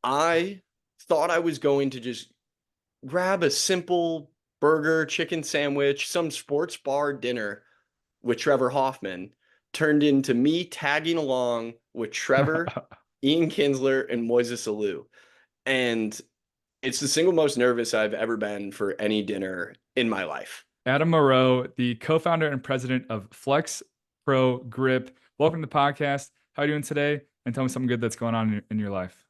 I thought I was going to just grab a simple burger, chicken sandwich, some sports bar dinner with Trevor Hoffman turned into me tagging along with Trevor, Ian Kinsler, and Moises Alou. And it's the single most nervous I've ever been for any dinner in my life. Adam Moreau, the co-founder and president of FlexPro Grip. Welcome to the podcast. How are you doing today? And tell me something good that's going on in your life.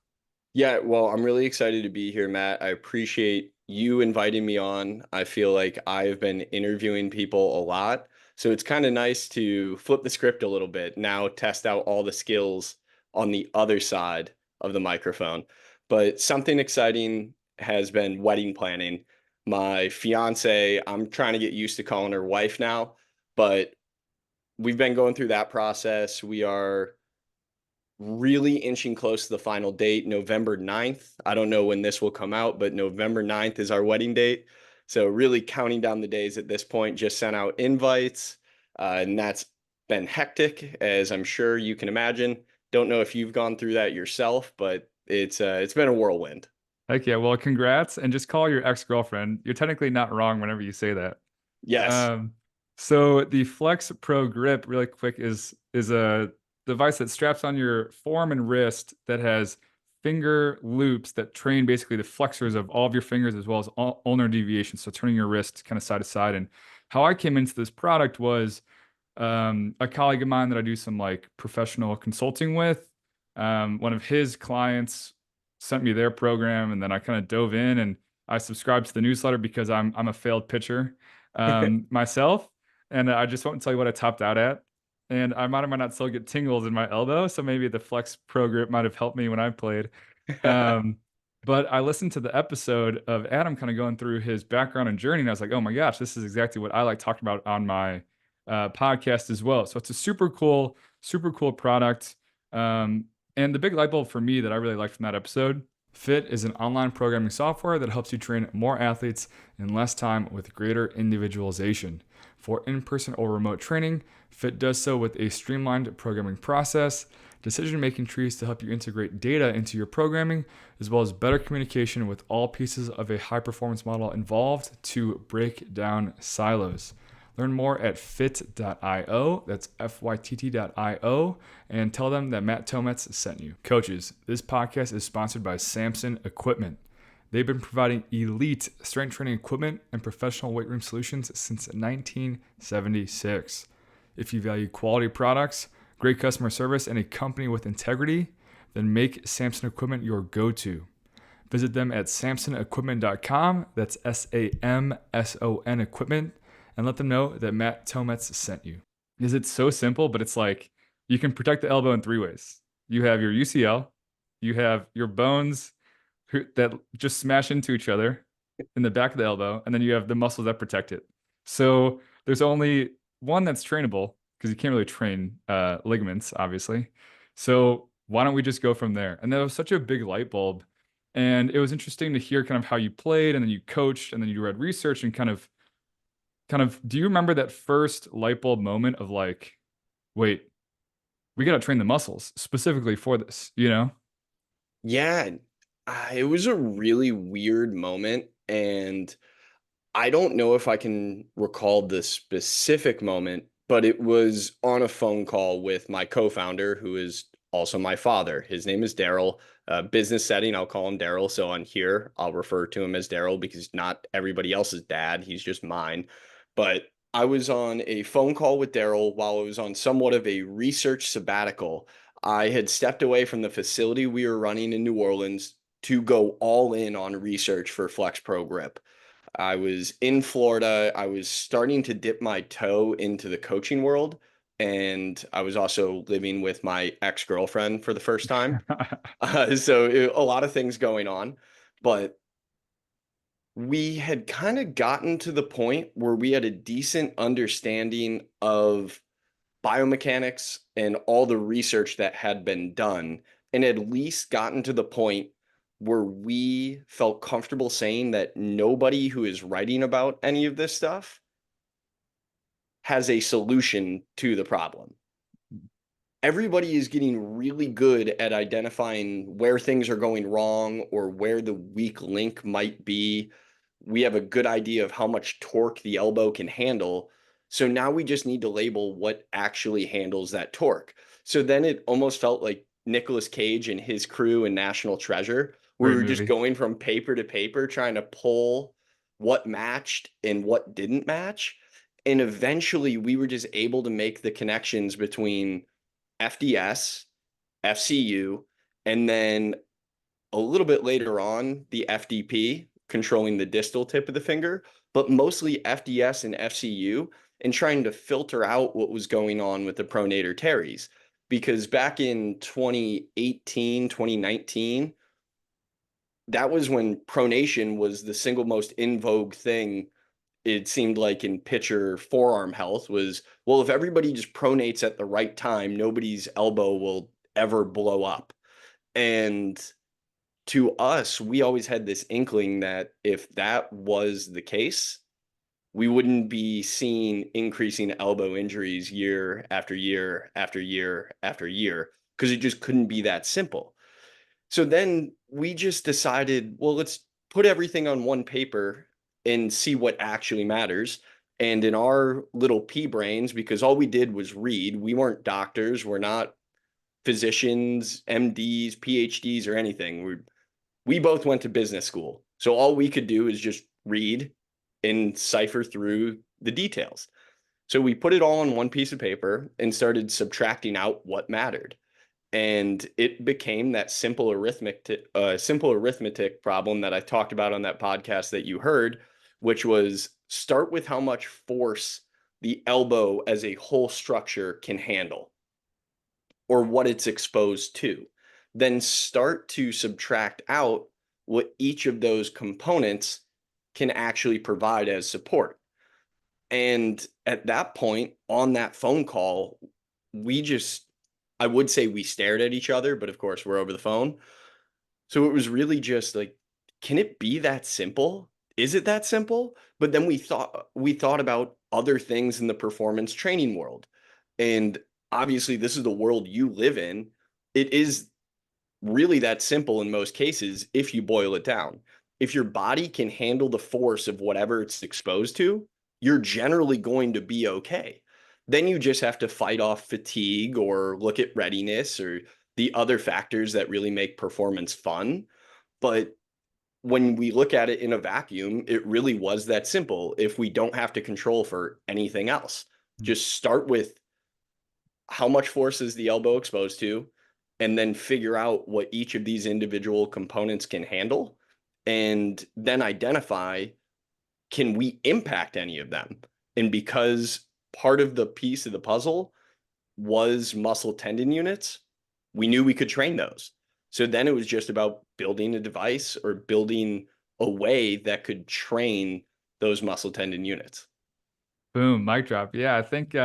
Yeah, well, I'm really excited to be here, Matt. I appreciate you inviting me on. I feel like I've been interviewing people a lot. So it's kind of nice to flip the script a little bit, now test out all the skills on the other side of the microphone. But something exciting has been wedding planning. My fiance, I'm trying to get used to calling her wife now, but we've been going through that process. We are really inching close to the final date, November 9th. I don't know when this will come out, but November 9th is our wedding date. So really counting down the days at this point, just sent out invites, and that's been hectic, as I'm sure you can imagine. Don't know if you've gone through that yourself, but it's been a whirlwind. Heck yeah. Well, congrats. And just call your ex-girlfriend. You're technically not wrong whenever you say that. Yes. So the Flex Pro Grip, really quick, is a device that straps on your forearm and wrist that has finger loops that train basically the flexors of all of your fingers as well as ulnar deviation. So turning your wrist kind of side to side. And how I came into this product was a colleague of mine that I do some like professional consulting with. One of his clients sent me their program, and then I kind of dove in and I subscribed to the newsletter because I'm a failed pitcher myself, and I just won't tell you what I topped out at. And I might or might not still get tingles in my elbow, so maybe the Flex Pro Grip might have helped me when I played. Um, but I listened to the episode of Adam kind of going through his background and journey, and I was like, oh my gosh, this is exactly what I like talking about on my podcast as well. So it's a super cool product. And the big light bulb for me that I really liked from that episode, Fit is an online programming software that helps you train more athletes in less time with greater individualization. For in-person or remote training, Fit does so with a streamlined programming process, decision-making trees to help you integrate data into your programming, as well as better communication with all pieces of a high-performance model involved to break down silos. Learn more at fit.io, that's fytt.io, and tell them that Matt Tometz sent you. Coaches, this podcast is sponsored by Samson Equipment. They've been providing elite strength training equipment and professional weight room solutions since 1976. If you value quality products, great customer service, and a company with integrity, then make Samson Equipment your go-to. Visit them at samsonequipment.com, that's SAMSON Equipment, and let them know that Matt Tometz sent you. Because it's so simple, but it's like you can protect the elbow in three ways. You have your UCL, you have your bones that just smash into each other in the back of the elbow, and then you have the muscles that protect it. So there's only one that's trainable because you can't really train ligaments, obviously. So why don't we just go from there? And that was such a big light bulb. And it was interesting to hear kind of how you played and then you coached and then you read research and kind of do you remember that first light bulb moment of like, wait, we got to train the muscles specifically for this, you know? Yeah, it was a really weird moment, and I don't know if I can recall the specific moment, but it was on a phone call with my co-founder, who is also my father. His name is Daryl. Business setting, I'll call him Daryl. So on here, I'll refer to him as Daryl because not everybody else's dad. He's just mine. But I was on a phone call with Daryl while I was on somewhat of a research sabbatical. I had stepped away from the facility we were running in New Orleans to go all in on research for FlexPro Grip. I was in Florida. I was starting to dip my toe into the coaching world. And I was also living with my ex-girlfriend for the first time. A lot of things going on. But we had kind of gotten to the point where we had a decent understanding of biomechanics and all the research that had been done, and at least gotten to the point where we felt comfortable saying that nobody who is writing about any of this stuff has a solution to the problem. everybody is getting really good at identifying where things are going wrong or where the weak link might be. We have a good idea of how much torque the elbow can handle. So now we just need to label what actually handles that torque. So then it almost felt like Nicolas Cage and his crew in National Treasure. We Great were just movie. going from paper to paper trying to pull what matched and what didn't match. And eventually we were just able to make the connections between FDS, FCU, and then a little bit later on, the FDP, controlling the distal tip of the finger, but mostly FDS and FCU, and trying to filter out what was going on with the pronator teres. Because back in 2018, 2019, that was when pronation was the single most in vogue thing. It seemed like in pitcher forearm health was, well, if everybody just pronates at the right time, nobody's elbow will ever blow up. And to us, we always had this inkling that if that was the case, we wouldn't be seeing increasing elbow injuries year after year after year after year, because it just couldn't be that simple. So then we just decided, well, let's put everything on one paper and see what actually matters. And in our little pea brains, because all we did was read, we weren't doctors, we're not physicians, MDs, PhDs, or anything. We both went to business school. So all we could do is just read and cipher through the details. So we put it all on one piece of paper and started subtracting out what mattered. And it became that simple arithmetic problem that I talked about on that podcast that you heard, which was start with how much force the elbow as a whole structure can handle or what it's exposed to. Then start to subtract out what each of those components can actually provide as support. And at that point, on that phone call, we just, I would say we stared at each other, but of course we're over the phone. So it was really just like, can it be that simple? Is it that simple? But then we thought about other things in the performance training world. And obviously this is the world you live in. It is really that simple in most cases if you boil it down. If your body can handle the force of whatever it's exposed to, you're generally going to be okay. Then you just have to fight off fatigue or look at readiness or the other factors that really make performance fun. But when we look at it in a vacuum, it really was that simple if we don't have to control for anything else. Just start with how much force is the elbow exposed to, and then figure out what each of these individual components can handle, and then identify, can we impact any of them? And because part of the piece of the puzzle was muscle tendon units, we knew we could train those. So then it was just about building a device or building a way that could train those muscle tendon units. Boom, mic drop. Yeah, I think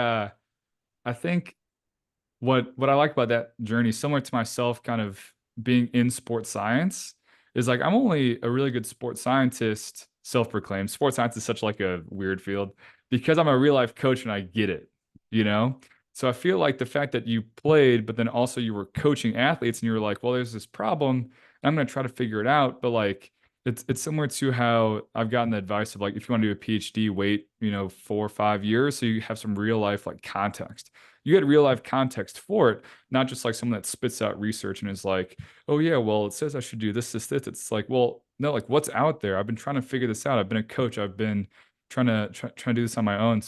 what I like about that journey, similar to myself, kind of being in sports science, is like I'm only a really good sports scientist, self-proclaimed. Sports science is such like a weird field because I'm a real life coach and I get it, you know? So I feel like the fact that you played, but then also you were coaching athletes and you were like, well, there's this problem, and I'm gonna try to figure it out. But like it's similar to how I've gotten the advice of like if you want to do a PhD, wait, 4 or 5 years so you have some real life like context. You get real life context for it, not just like someone that spits out research and is like, oh yeah, well, it says I should do this, this, this. It's like, well, no, like what's out there? I've been trying to figure this out. I've been a coach. I've been trying to do this on my own.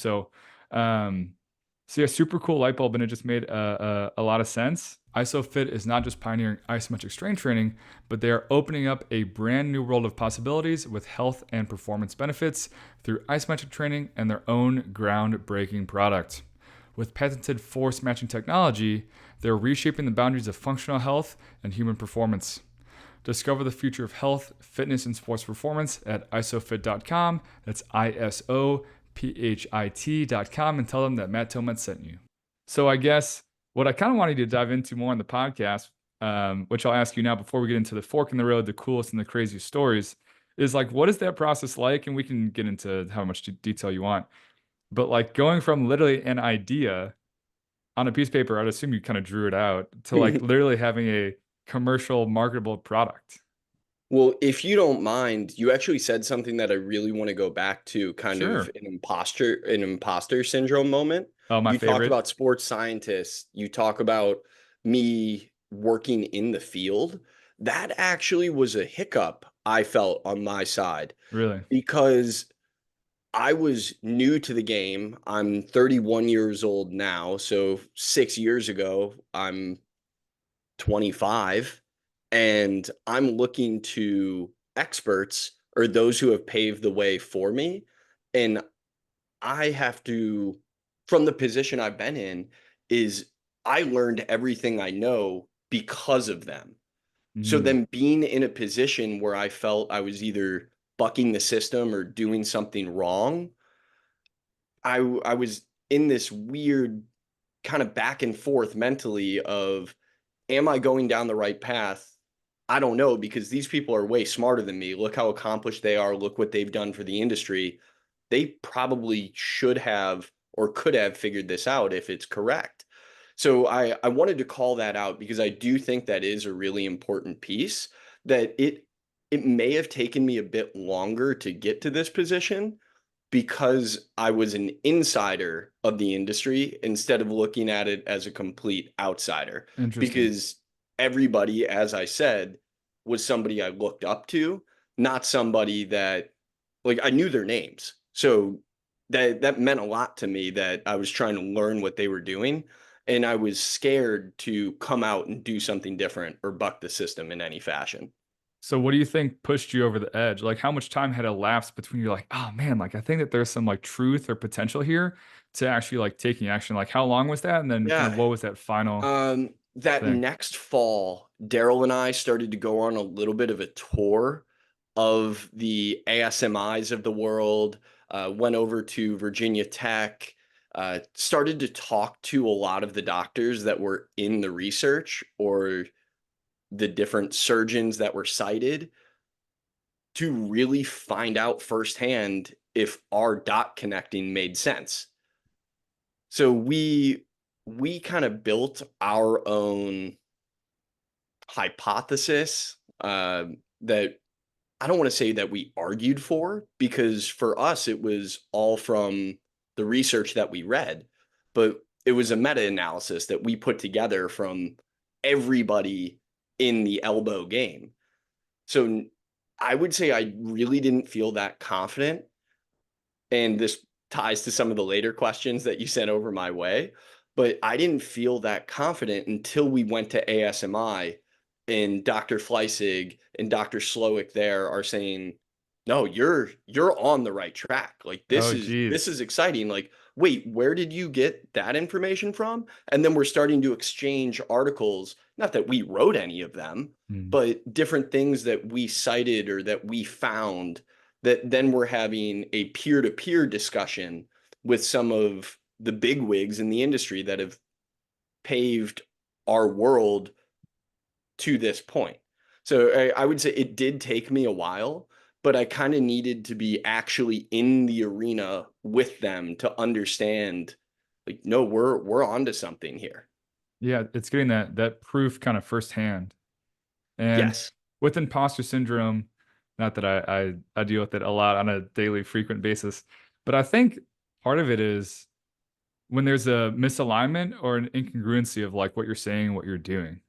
Um, so yeah, super cool light bulb, and it just made a lot of sense. ISOFIT is not just pioneering isometric strength training, but they are opening up a brand new world of possibilities with health and performance benefits through isometric training and their own groundbreaking product. With patented force matching technology, they're reshaping the boundaries of functional health and human performance. Discover the future of health, fitness, and sports performance at isofit.com. That's ISOPHIT.com, and tell them that Matt Tometz sent you. So I guess what I kind of wanted to dive into more in the podcast, which I'll ask you now before we get into the fork in the road, the coolest and the craziest stories, is like, what is that process like? And we can get into how much detail you want. But like going from literally an idea on a piece of paper, I'd assume you kind of drew it out to like literally having a commercial marketable product. Well, if you don't mind, you actually said something that I really want to go back to, kind of Sure. an imposter syndrome moment. Oh, my You talk favorite. about sports scientists, you talk about me working in the field. That actually was a hiccup I felt on my side Really. because I was new to the game. I'm 31 years old now, so 6 years ago, I'm 25, and I'm looking to experts or those who have paved the way for me. And I have to, from the position I've been in, is I learned everything I know because of them. So Mm, then being in a position where I felt I was either bucking the system or doing something wrong, I was in this weird kind of back and forth mentally of, am I going down the right path? I don't know, because these people are way smarter than me. Look how accomplished they are. Look what they've done for the industry. They probably should have or could have figured this out if it's correct. So I wanted to call that out because I do think that is a really important piece, that it may have taken me a bit longer to get to this position because I was an insider of the industry instead of looking at it as a complete outsider. interesting. Because everybody, as I said, was somebody I looked up to, not somebody that, like, I knew their names. So that meant a lot to me, that I was trying to learn what they were doing, and I was scared to come out and do something different or buck the system in any fashion. So what do you think pushed you over the edge? Like how much time had elapsed between you're like, oh man, like I think that there's some like truth or potential here to actually like taking action? Like how long was that? And then kind of Yeah. what was that final That thing? next fall, Daryl and I started to go on a little bit of a tour of the ASMIs of the world, went over to Virginia Tech, started to talk to a lot of the doctors that were in the research or the different surgeons that were cited to really find out firsthand if our dot connecting made sense. So we kind of built our own hypothesis, that I don't want to say that we argued for, because for us it was all from the research that we read, but it was a meta-analysis that we put together from everybody in the elbow game. So I would say I really didn't feel that confident, and this ties to some of the later questions that you sent over my way, but I didn't feel that confident until we went to ASMI and Dr. Fleissig and Dr. Slowick there are saying, "No, you're on the right track. Like this Oh is this geez. is exciting. Like, wait, where did you get that information from?" And then we're starting to exchange articles, not that we wrote any of them, Mm. but different things that we cited or that we found, that then we're having a peer-to-peer discussion with some of the bigwigs in the industry that have paved our world to this point. So I would say it did take me a while, but I kind of needed to be actually in the arena with them to understand, like, no, we're onto something here. Yeah, it's getting that proof kind of firsthand. And Yes. with imposter syndrome, not that I deal with it a lot on a daily frequent basis, but I think part of it is when there's a misalignment or an incongruency of like what you're saying and what you're doing.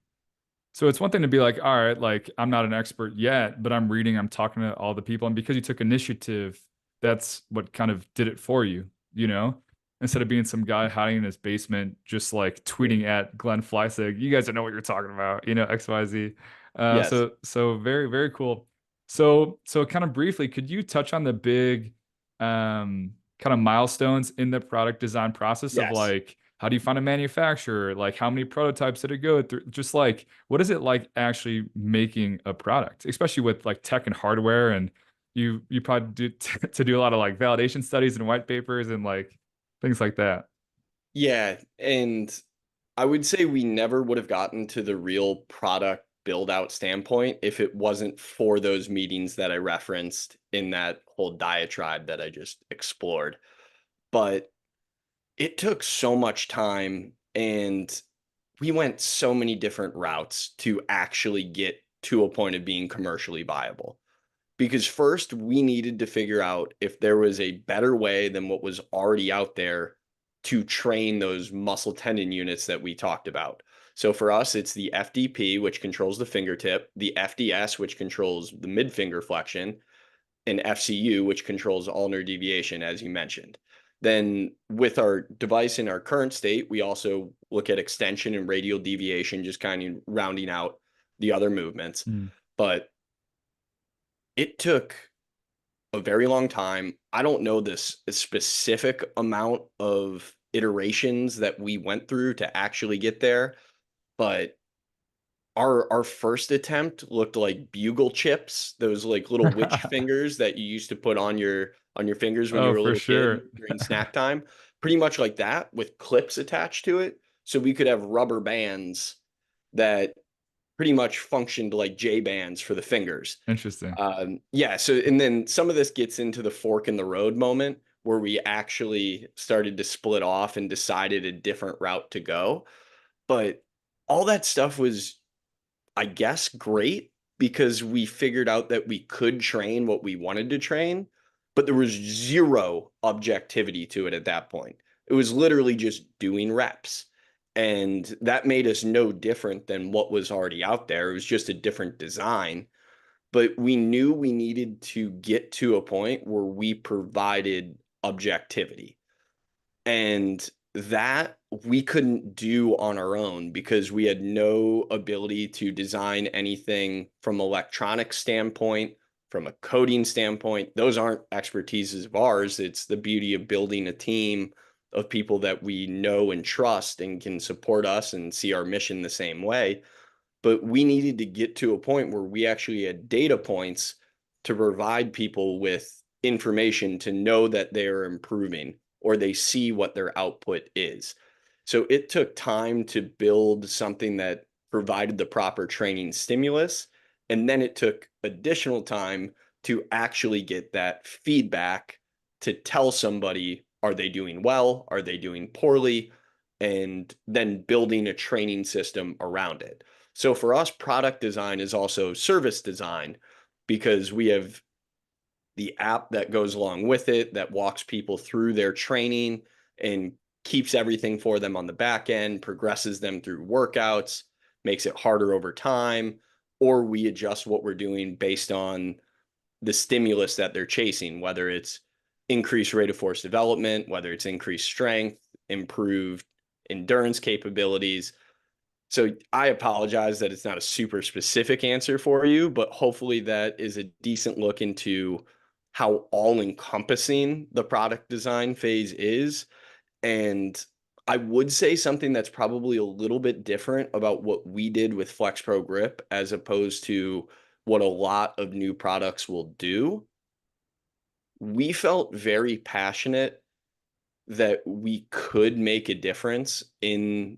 So it's one thing to be like, all right, like I'm not an expert yet, but I'm reading, I'm talking to all the people. And because you took initiative, that's what kind of did it for you, you know? Instead of being some guy hiding in his basement, just like tweeting at Glenn Fleissig, you guys don't know what you're talking about, you know, XYZ. Yes. So very, very cool. So kind of briefly, could you touch on the big kind of milestones in the product design process of Yes. like, how do you find a manufacturer? Like, how many prototypes did it go through? Just like, what is it like actually making a product, especially with like tech and hardware? And you probably do to do a lot of like validation studies and white papers and like things like that. Yeah, and I would say we never would have gotten to the real product build out standpoint if it wasn't for those meetings that I referenced in that whole diatribe that I just explored. But it took so much time, And we went so many different routes to actually get to a point of being commercially viable. Because first, we needed to figure out if there was a better way than what was already out there to train those muscle tendon units that we talked about. So for us, it's the FDP, which controls the fingertip, the FDS, which controls the mid finger flexion, and FCU, which controls ulnar deviation, as you mentioned. Then with our device in our current state, we also look at extension and radial deviation, just kind of rounding out the other movements. Mm. But it took a very long time. I don't know this specific amount of iterations that we went through to actually get there, but our first attempt looked like bugle chips, those like little witch fingers that you used to put on your fingers when you Oh, were a for little kid sure. during snack time. Pretty much like that with clips attached to it. So we could have rubber bands that pretty much functioned like J bands for the fingers. Interesting. Yeah. So, and then some of this gets into the fork in the road moment where we actually started to split off and decided a different route to go. But all that stuff was, I guess, great because we figured out that we could train what we wanted to train, but there was zero objectivity to it at that point. It was literally just doing reps. And that made us no different than what was already out there. It was just a different design. But we knew we needed to get to a point where we provided objectivity. And that we couldn't do on our own because we had no ability to design anything from electronic standpoint, from a coding standpoint. Those aren't expertises of ours. It's the beauty of building a team of people that we know and trust and can support us and see our mission the same way. But we needed to get to a point where we actually had data points to provide people with information to know that they are improving or they see what their output is. So it took time to build something that provided the proper training stimulus. And then it took additional time to actually get that feedback to tell somebody, are they doing well? Are they doing poorly? And then building a training system around it. So for us, product design is also service design because we have the app that goes along with it that walks people through their training and keeps everything for them on the back end, progresses them through workouts, makes it harder over time, or we adjust what we're doing based on the stimulus that they're chasing, whether it's increased rate of force development, whether it's increased strength, improved endurance capabilities. So I apologize that it's not a super specific answer for you, but hopefully that is a decent look into how all encompassing the product design phase is. And I would say something that's probably a little bit different about what we did with FlexPro Grip as opposed to what a lot of new products will do. We felt very passionate that we could make a difference in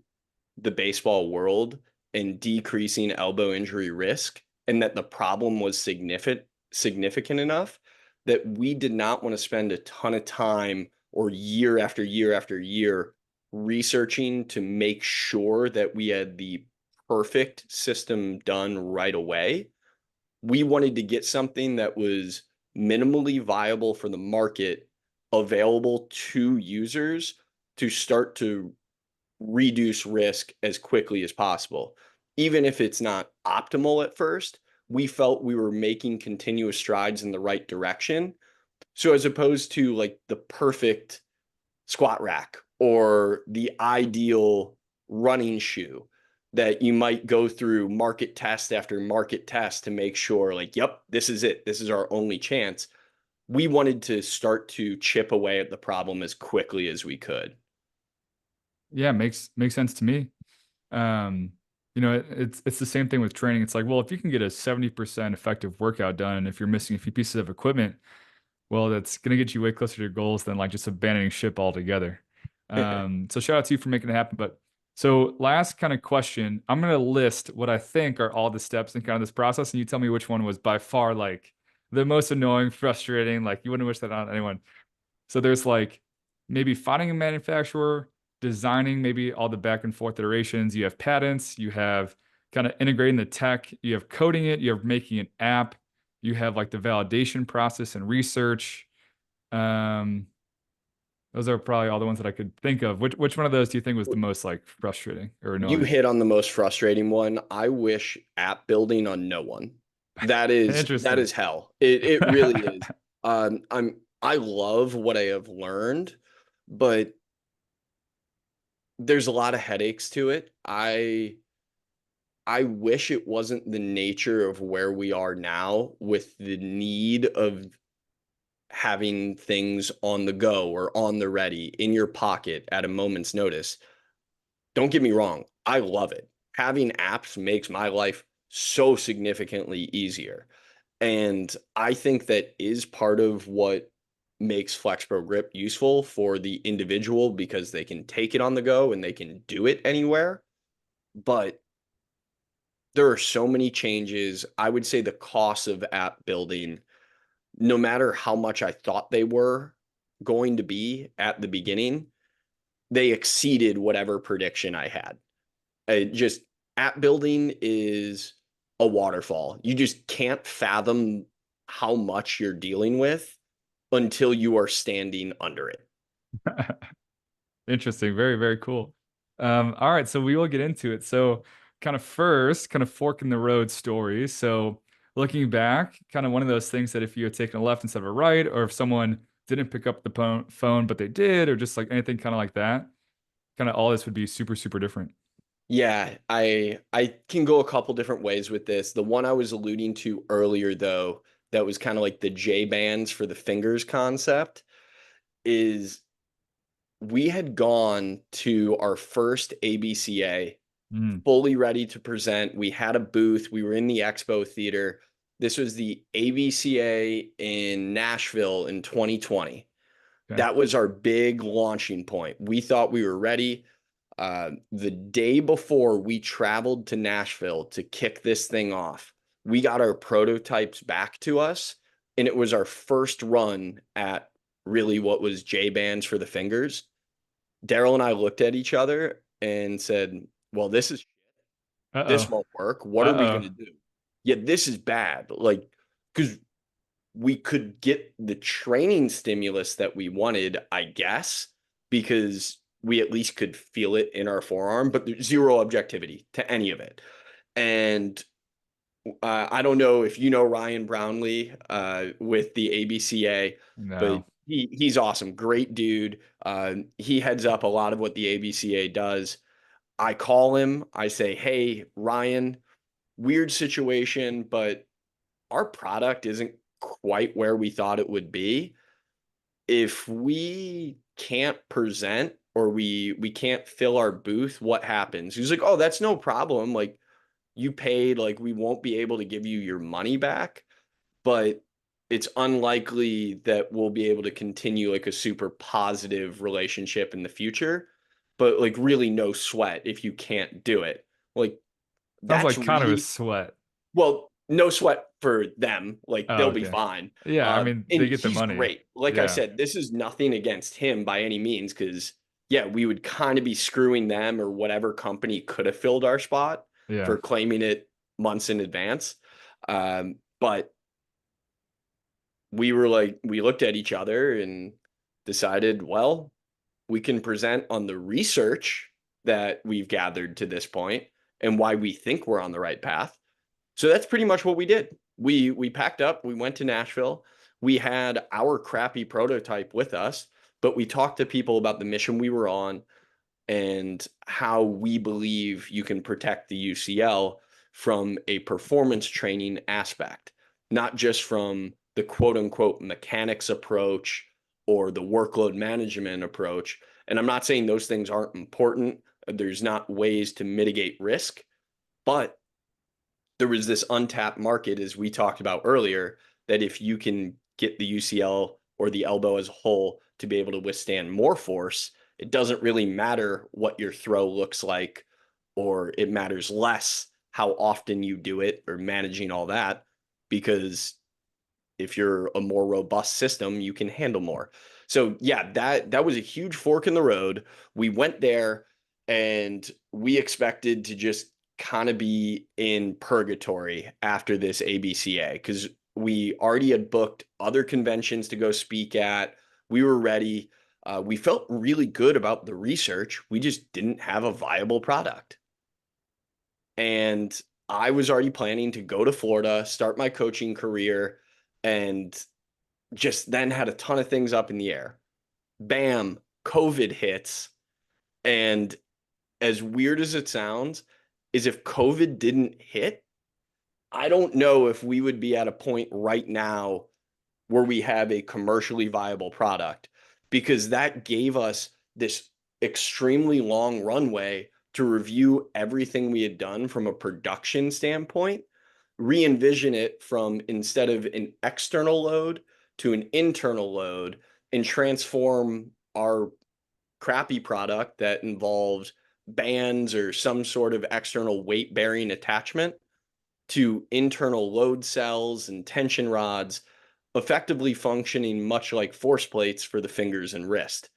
the baseball world and decreasing elbow injury risk, and that the problem was significant enough that we did not want to spend a ton of time or year after year after year researching to make sure that we had the perfect system done right away. We wanted to get something that was minimally viable for the market, available to users to start to reduce risk as quickly as possible. Even if it's not optimal at first, we felt we were making continuous strides in the right direction. So as opposed to like the perfect squat rack or the ideal running shoe that you might go through market test after market test to make sure like, yep, this is it. This is our only chance. We wanted to start to chip away at the problem as quickly as we could. Yeah, makes sense to me. Um, it's the same thing with training. It's like, well, if you can get a 70% effective workout done, if you're missing a few pieces of equipment, well, that's gonna get you way closer to your goals than like just abandoning ship altogether. So shout out to you for making it happen. But so last kind of question, I'm gonna list what I think are all the steps in kind of this process, and you tell me which one was by far like the most annoying, frustrating, like you wouldn't wish that on anyone. So there's like maybe finding a manufacturer, designing maybe all the back and forth iterations, you have patents, you have kind of integrating the tech, you have coding it, you have making an app, you have like the validation process and research. Um, those are probably all the ones that I could think of. Which one of those do you think was the most like frustrating or You annoying? hit on the most frustrating one. I wish app building on no one. That Interesting. is hell. It really is. I love what I have learned, but there's a lot of headaches to it. I wish it wasn't the nature of where we are now with the need of having things on the go or on the ready in your pocket at a moment's notice. Don't get me wrong, I love it. Having apps makes my life so significantly easier. And I think that is part of what makes FlexPro Grip useful for the individual because they can take it on the go and they can do it anywhere. But there are so many changes. I would say the cost of app building, no matter how much I thought they were going to be at the beginning, they exceeded whatever prediction I had. Just app building is a waterfall. You just can't fathom how much you're dealing with until you are standing under it. Interesting. Very, very cool. All right, so we will get into it. So, kind of first, kind of fork in the road story. So, looking back, kind of one of those things that if you had taken a left instead of a right, or if someone didn't pick up the phone, but they did, or just like anything kind of like that, kind of all this would be super, super different. Yeah, I can go a couple different ways with this. The one I was alluding to earlier though, that was kind of like the J bands for the fingers concept is we had gone to our first ABCA Mm, fully ready to present. We had a booth. We were in the expo theater. This was the ABCA in Nashville in 2020. okay. That was our big launching point. We thought we were ready. The day before we traveled to Nashville to kick this thing off, we got our prototypes back to us, and it was our first run at really what was J bands for the fingers. Daryl and I looked at each other and said, well, this Uh-oh. won't work. What are we going Uh-oh. to do? Yeah, this is bad. Like, because we could get the training stimulus that we wanted, I guess, because we at least could feel it in our forearm, but there's zero objectivity to any of it. And I don't know if you know Ryan Brownlee with the ABCA, but No. he's awesome. Great dude. He heads up a lot of what the ABCA does. I call him. I say, hey, Ryan, weird situation, but our product isn't quite where we thought it would be. If we can't present or we can't fill our booth, what happens? He's like, "Oh, that's no problem. Like you paid, like we won't be able to give you your money back, but it's unlikely that we'll be able to continue like a super positive relationship in the future, but like really no sweat if you can't do it." Like Sounds that's like kind of a really sweat. well, no sweat for them. Like Oh, they'll be okay. fine. Yeah, I mean, And they get the he's money. great. Like I Yeah. said, this is nothing against him by any means, because yeah, we would kind of be screwing them or whatever company could have filled our spot Yeah. for claiming it months in advance. But we were like, we looked at each other and decided, well, we can present on the research that we've gathered to this point and why we think we're on the right path. So that's pretty much what we did. We packed up, we went to Nashville. We had our crappy prototype with us, but we talked to people about the mission we were on and how we believe you can protect the UCL from a performance training aspect, not just from the quote unquote mechanics approach or the workload management approach. And I'm not saying those things aren't important. There's not ways to mitigate risk, but there was this untapped market, as we talked about earlier, that if you can get the UCL or the elbow as a whole to be able to withstand more force, it doesn't really matter what your throw looks like, or it matters less how often you do it or managing all that, because if you're a more robust system, you can handle more. So yeah, that was a huge fork in the road. We went there and we expected to just kind of be in purgatory after this ABCA because we already had booked other conventions to go speak at. We were ready. We felt really good about the research. We just didn't have a viable product. And I was already planning to go to Florida, start my coaching career, and just then had a ton of things up in the air. Bam, COVID hits. And as weird as it sounds, is if COVID didn't hit, I don't know if we would be at a point right now where we have a commercially viable product because that gave us this extremely long runway to review everything we had done from a production standpoint, re-envision it from instead of an external load to an internal load, and transform our crappy product that involves bands or some sort of external weight bearing attachment to internal load cells and tension rods, effectively functioning much like force plates for the fingers and wrist.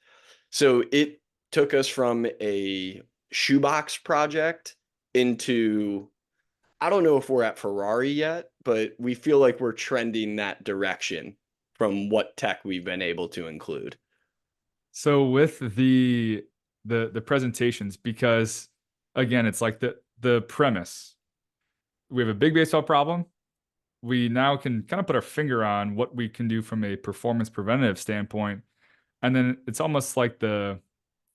So it took us from a shoebox project into, I don't know if we're at Ferrari yet, but we feel like we're trending that direction from what tech we've been able to include. So with the presentations, because again, it's like the premise. We have a big baseball problem. We now can kind of put our finger on what we can do from a performance preventative standpoint. And then it's almost like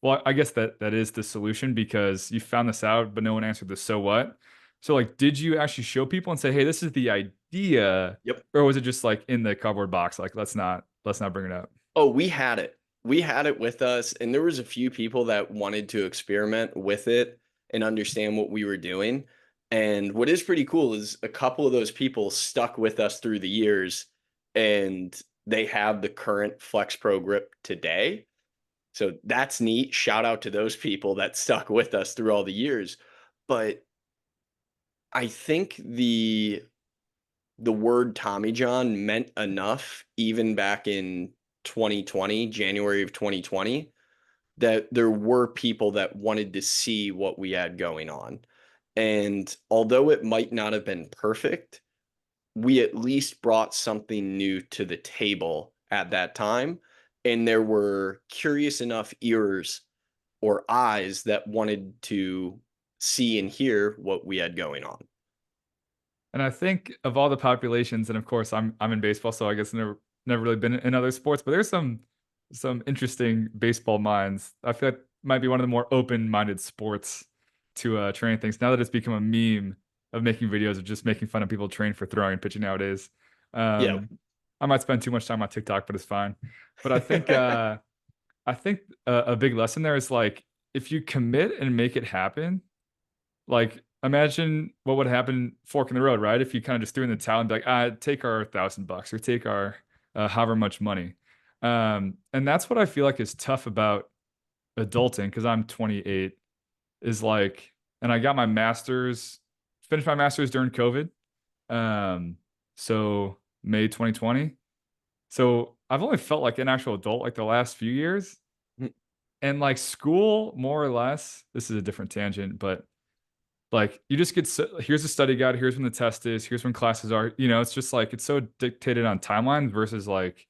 well, I guess that is the solution because you found this out, but no one answered the so what. So like, did you actually show people and say, hey, this is the idea? Yep. Or was it just like in the cardboard box? Like, let's not bring it up. Oh, we had it. We had it with us, and there was a few people that wanted to experiment with it and understand what we were doing. And what is pretty cool is a couple of those people stuck with us through the years, and they have the current FlexPro Grip today. So that's neat. Shout out to those people that stuck with us through all the years. But I think the word Tommy John meant enough even back in 2020, January of 2020, that there were people that wanted to see what we had going on. And although it might not have been perfect, we at least brought something new to the table at that time. And there were curious enough ears or eyes that wanted to see and hear what we had going on. And I think of all the populations, and of course I'm in baseball, so I guess never really been in other sports, but there's some interesting baseball minds. I feel like it might be one of the more open-minded sports to train things now that it's become a meme of making videos of just making fun of people train for throwing and pitching nowadays. Yeah. Um, I might spend too much time on TikTok, but it's fine. But I think a big lesson there is like if you commit and make it happen, like, imagine what would happen fork in the road, right? If you kind of just threw in the towel and be like, take our $1,000 or take our however much money. And that's what I feel like is tough about adulting because I'm 28 is like, and I got my master's, finished my master's during COVID. Um, so May 2020. So I've only felt like an actual adult like the last few years. And like school, more or less, this is a different tangent, but like, you just get here's a study guide, here's when the test is, here's when classes are, it's just like it's so dictated on timelines versus like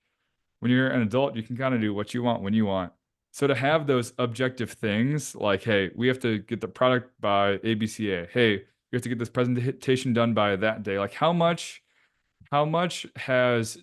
when you're an adult, you can kind of do what you want when you want. So to have those objective things like, hey, we have to get the product by ABCA. Hey, we have to get this presentation done by that day. Like how much has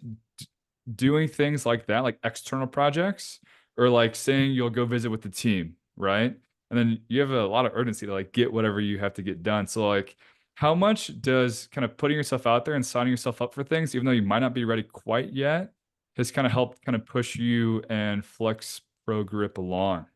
doing things like that, like external projects, or like saying you'll go visit with the team, right? And then you have a lot of urgency to like get whatever you have to get done. So like how much does kind of putting yourself out there and signing yourself up for things, even though you might not be ready quite yet, has kind of helped kind of push you and Flex Pro Grip along?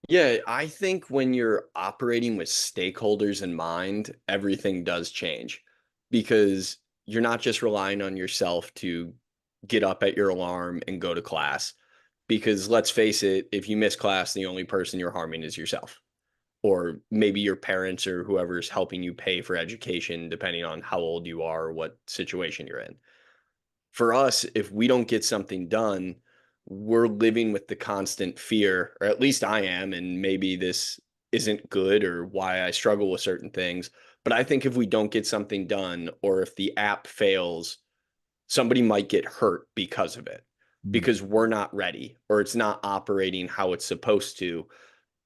Yeah, I think when you're operating with stakeholders in mind, everything does change because you're not just relying on yourself to get up at your alarm and go to class. Because let's face it, if you miss class, the only person you're harming is yourself, or maybe your parents or whoever's helping you pay for education, depending on how old you are or what situation you're in. for us, if we don't get something done, we're living with the constant fear, or at least I am, and maybe this isn't good or why I struggle with certain things. But I think if we don't get something done, or if the app fails, somebody might get hurt because of it, Mm. because we're not ready, or it's not operating how it's supposed to,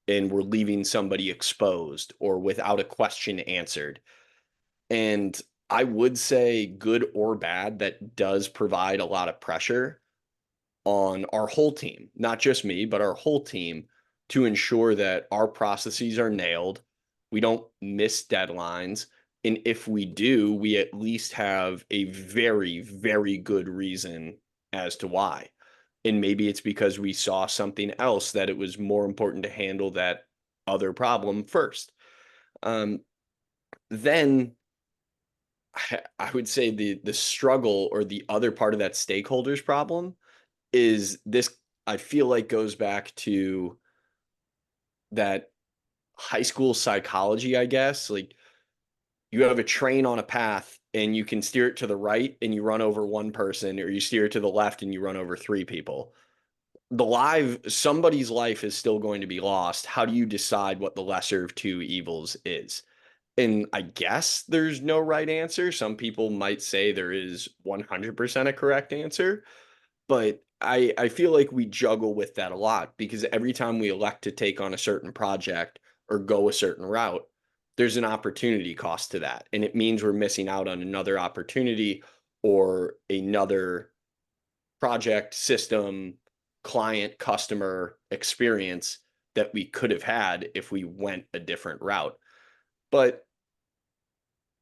and we're leaving somebody exposed or without a question answered. And I would say, good or bad, that does provide a lot of pressure on our whole team, not just me, but our whole team, to ensure that our processes are nailed. We don't miss deadlines. And if we do, we at least have a very, very good reason as to why. And maybe it's because we saw something else that it was more important to handle that other problem first. Um, then I would say the struggle, or the other part of that stakeholders problem, is this. I feel like goes back to that high school psychology, I guess. Like, you have a train on a path and you can steer it to the right and you run over one person, or you steer it to the left and you run over three people. Somebody's life is still going to be lost. How do you decide what the lesser of two evils is? And I guess there's no right answer. Some people might say there is 100% a correct answer, but I feel like we juggle with that a lot, because every time we elect to take on a certain project or go a certain route, there's an opportunity cost to that. And it means we're missing out on another opportunity, or another project, system, client, customer experience that we could have had if we went a different route. But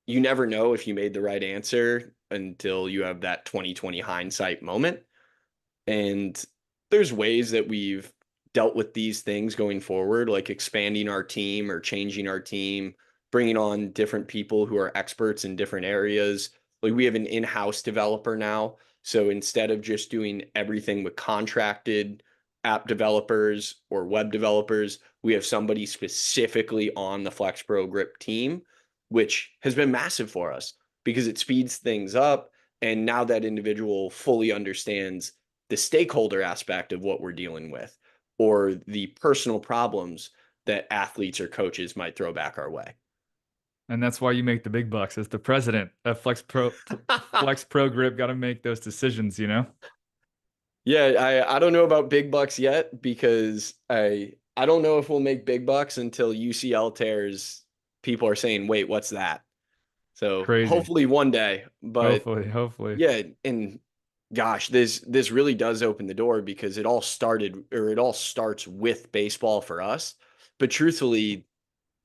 you never know if you made the right answer until you have that 2020 hindsight moment. And there's ways that we've dealt with these things going forward, like expanding our team or changing our team, bringing on different people who are experts in different areas. Like, we have an in-house developer now. So instead of just doing everything with contracted app developers or web developers, we have somebody specifically on the FlexPro Grip team, which has been massive for us because it speeds things up. And now that individual fully understands the stakeholder aspect of what we're dealing with, or the personal problems that athletes or coaches might throw back our way. And that's why you make the big bucks as the president of Flex Pro Grip. Got to make those decisions, you know. Yeah, I don't know about big bucks yet, because I don't know if we'll make big bucks until UCL tears. People are saying, "Wait, what's that?" So Crazy. hopefully one day, but Hopefully, hopefully. yeah, and gosh, this really does open the door, because it all starts with baseball for us. But truthfully,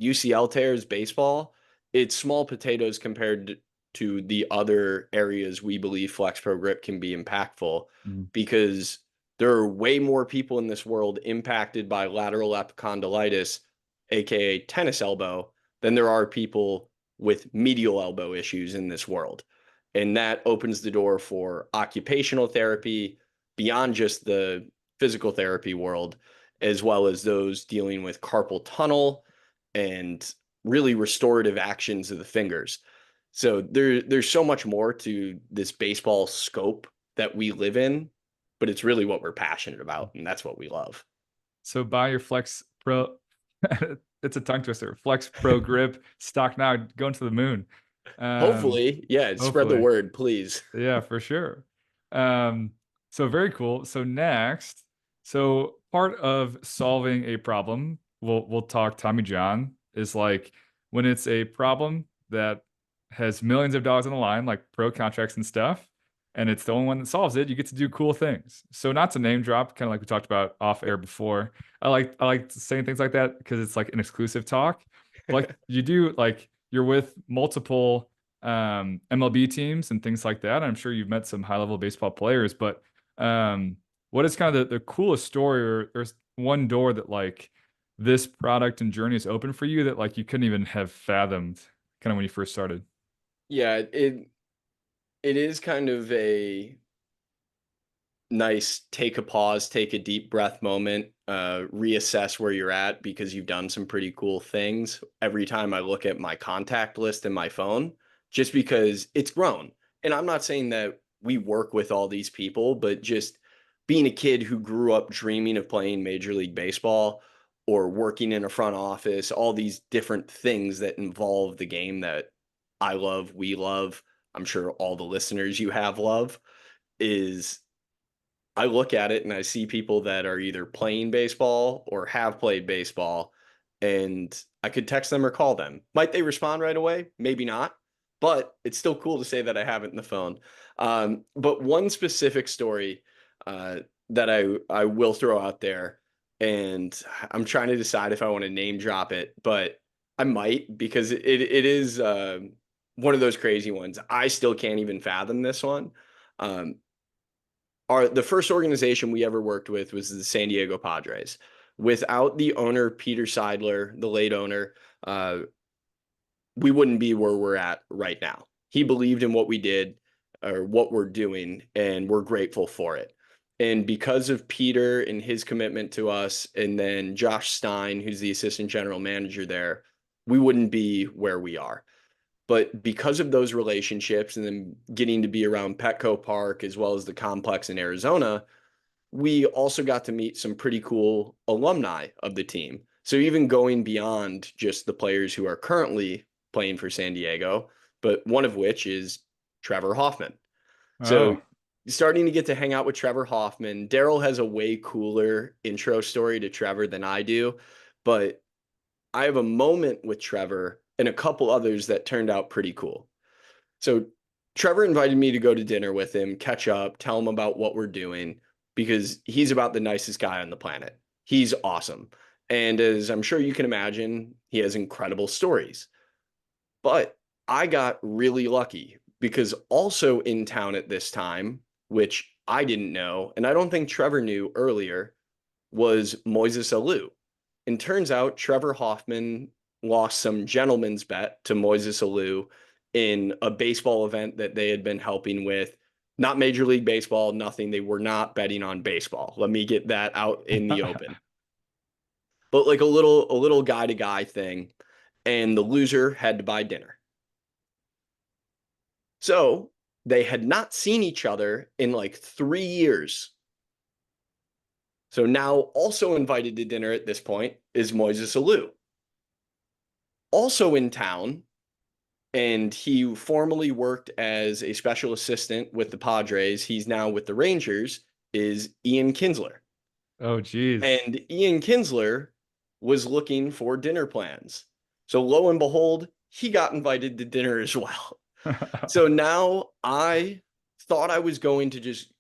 UCL tears baseball, it's small potatoes compared to the other areas we believe FlexPro Grip can be impactful, Mm. because there are way more people in this world impacted by lateral epicondylitis, aka tennis elbow, than there are people with medial elbow issues in this world. And that opens the door for occupational therapy beyond just the physical therapy world, as well as those dealing with carpal tunnel and really restorative actions of the fingers. So there's so much more to this baseball scope that we live in, but it's really what we're passionate about, and that's what we love. So buy your Flex Pro. It's a tongue twister. Flex Pro Grip stock now, going to the moon. Um, Hopefully, yeah, spread the Hopefully. word, please. Yeah, for sure. Um, so very cool. So next, so part of solving a problem, we'll talk Tommy John, is like when it's a problem that has millions of dollars on the line, like pro contracts and stuff, and it's the only one that solves it, you get to do cool things. So not to name drop, kind of like we talked about off air before. I like saying things like that because it's like an exclusive talk. But like you do, like you're with multiple MLB teams and things like that. I'm sure you've met some high level baseball players, but um, what is kind of the coolest story, or one door that like this product and journey is open for you that like you couldn't even have fathomed kind of when you first started? Yeah, it is kind of a nice take a pause, take a deep breath moment, reassess where you're at, because you've done some pretty cool things. Every time I look at my contact list in my phone, just because it's grown. And I'm not saying that we work with all these people, but just being a kid who grew up dreaming of playing Major League Baseball or working in a front office, all these different things that involve the game that I love, we love, I'm sure all the listeners you have love, is I look at it and I see people that are either playing baseball or have played baseball, and I could text them or call them. Might they respond right away? Maybe not, but it's still cool to say that I have it in the phone. But one specific story uh, that I will throw out there, and I'm trying to decide if I want to name drop it, but I might because it is one of those crazy ones. I still can't even fathom this one. Um, the first organization we ever worked with was the San Diego Padres. Without the owner Peter Seidler, the late owner, uh, we wouldn't be where we're at right now. He believed in what we did or what we're doing, and we're grateful for it. And because of Peter and his commitment to us, and then Josh Stein, who's the assistant general manager there, we wouldn't be where we are. But because of those relationships and then getting to be around Petco Park as well as the complex in Arizona, we also got to meet some pretty cool alumni of the team. So even going beyond just the players who are currently playing for San Diego, but one of which is Trevor Hoffman. So Oh, starting to get to hang out with Trevor Hoffman. Daryl has a way cooler intro story to Trevor than I do, but I have a moment with Trevor and a couple others that turned out pretty cool. So Trevor invited me to go to dinner with him, catch up, tell him about what we're doing because he's about the nicest guy on the planet. He's awesome. And as I'm sure you can imagine, he has incredible stories. But I got really lucky because also in town at this time, which I didn't know, and I don't think Trevor knew earlier, was Moises Alou. And turns out Trevor Hoffman lost some gentleman's bet to Moises Alou in a baseball event that they had been helping with. Not Major League Baseball, nothing. They were not betting on baseball. Let me get that out in the open. But like a little guy to guy thing. And the loser had to buy dinner. So they had not seen each other in like 3 years. So now also invited to dinner at this point is Moises Alou. Also in town, and he formerly worked as a special assistant with the Padres. He's now with the Rangers, is Ian Kinsler. oh, geez. And Ian Kinsler was looking for dinner plans. So lo and behold, he got invited to dinner as well. So now I thought I was going to just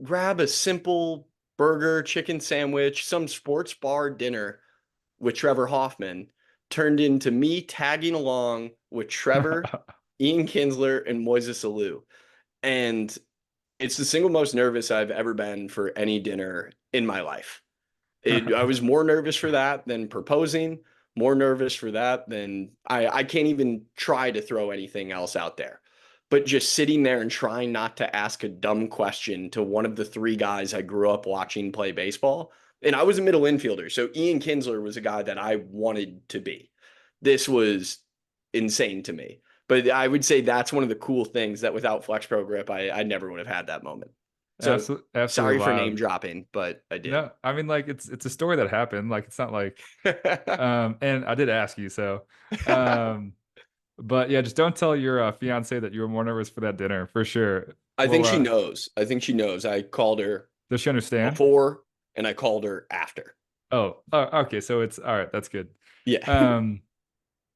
grab a simple burger, chicken sandwich, some sports bar dinner with Trevor Hoffman turned into me tagging along with Trevor, Ian Kinsler, and Moises Alou. And it's the single most nervous I've ever been for any dinner in my life. I was more nervous for that than proposing, more nervous for that than I can't even try to throw anything else out there. But just sitting there and trying not to ask a dumb question to one of the three guys I grew up watching play baseball. And I was a middle infielder. So Ian Kinsler was a guy that I wanted to be. This was insane to me. But I would say that's one of the cool things that without FlexPro Grip, I never would have had that moment. So Absolutely, absolutely sorry for name wild. dropping, but I did. No, I mean, like it's a story that happened. Like it's not like and I did ask you, so um but yeah, just don't tell your fiance that you were more nervous for that dinner for sure. I Well, think she knows. I think she knows. I called her does she understand? before and I called her after. Oh, okay, so it's all right, that's good. Yeah. Um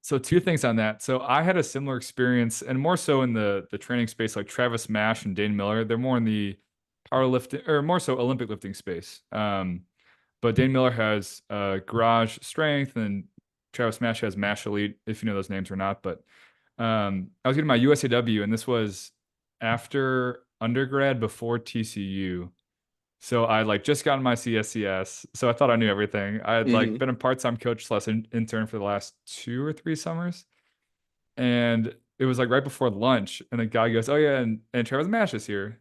so two things on that. So I had a similar experience and more so in the training space like Travis Mash and Dane Miller. They're more in the powerlifting or more so Olympic lifting space. But Dane Miller has garage strength and Travis Mash has Mash Elite, if you know those names or not. But I was getting my USAW, and this was after undergrad before TCU. So I like just gotten my CSCS. So I thought I knew everything. I had like Hmm. been a part-time coach slash intern for the last 2 or 3 summers. And it was like right before lunch. And the guy goes, oh yeah, and Travis Mash is here.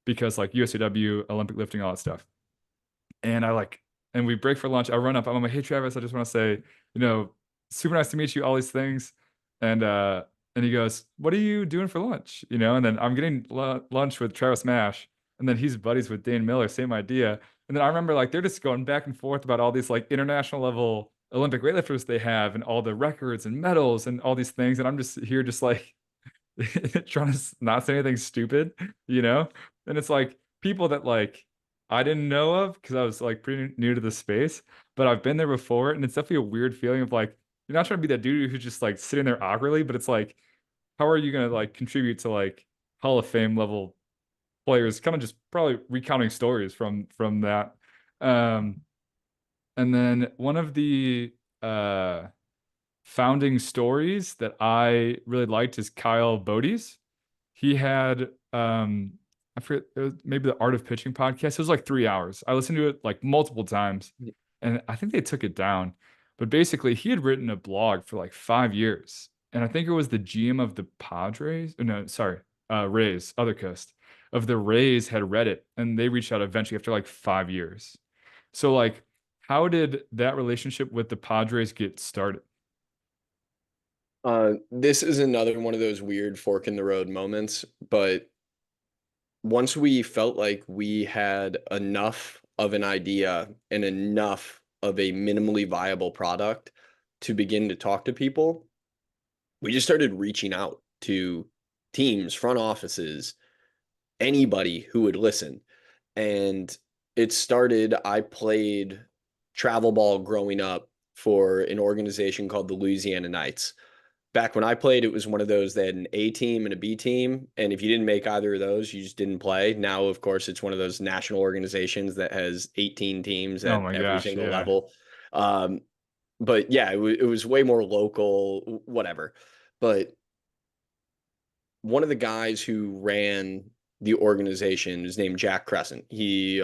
Because like USAW, Olympic lifting, all that stuff. And and we break for lunch. I run up. I'm like, hey Travis, I just want to say, super nice to meet you, all these things. And And he goes, "What are you doing for lunch?" You know, and then I'm getting lunch with Travis Mash, and then he's buddies with Dane Miller, same idea. And then I remember like they're just going back and forth about all these like international level Olympic weightlifters they have and all the records and medals and all these things. And I'm just here, just like trying to not say anything stupid, you know? And it's like people that like I didn't know of because I was like pretty new to the space, but I've been there before. And it's definitely a weird feeling of like, you're not trying to be that dude who's just like sitting there awkwardly, but it's like, how are you going to like contribute to like Hall of Fame level players? Kind of just probably recounting stories from that. Um, and then one of the founding stories that I really liked is Kyle Bodie's. He had I forget it was maybe the Art of Pitching podcast. It was like 3 hours. I listened to it like multiple times, and I think they took it down. But basically, he had written a blog for like 5 years, and I think it was the GM of the Padres. No, sorry, Rays, other coast of the Rays had read it, and they reached out eventually after like 5 years. So like, how did that relationship with the Padres get started? This is another one of those weird fork in the road moments, but once we felt like we had enough of an idea and enough of a minimally viable product to begin to talk to people, we just started reaching out to teams, front offices, anybody who would listen. And it started, I played travel ball growing up for an organization called the Louisiana Knights. Back when I played, it was one of those that had an A team and a B team. And if you didn't make either of those, you just didn't play. Now, of course, it's one of those national organizations that has 18 teams Oh at my every gosh, single yeah. level. Um, but yeah, it was way more local, whatever. But one of the guys who ran the organization is named Jack Crescent. He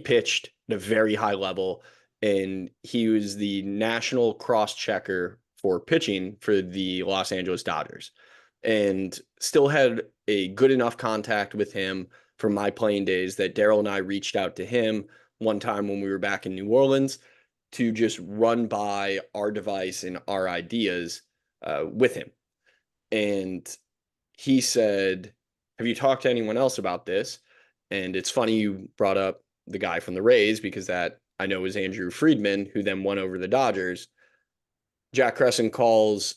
pitched at a very high level, and he was the national cross checker for pitching for the Los Angeles Dodgers, and still had a good enough contact with him from my playing days that Daryl and I reached out to him one time when we were back in New Orleans to just run by our device and our ideas with him. And he said, "Have you talked to anyone else about this?" And it's funny you brought up the guy from the Rays because that I know is Andrew Friedman, who then won over the Dodgers. Jack Crescent calls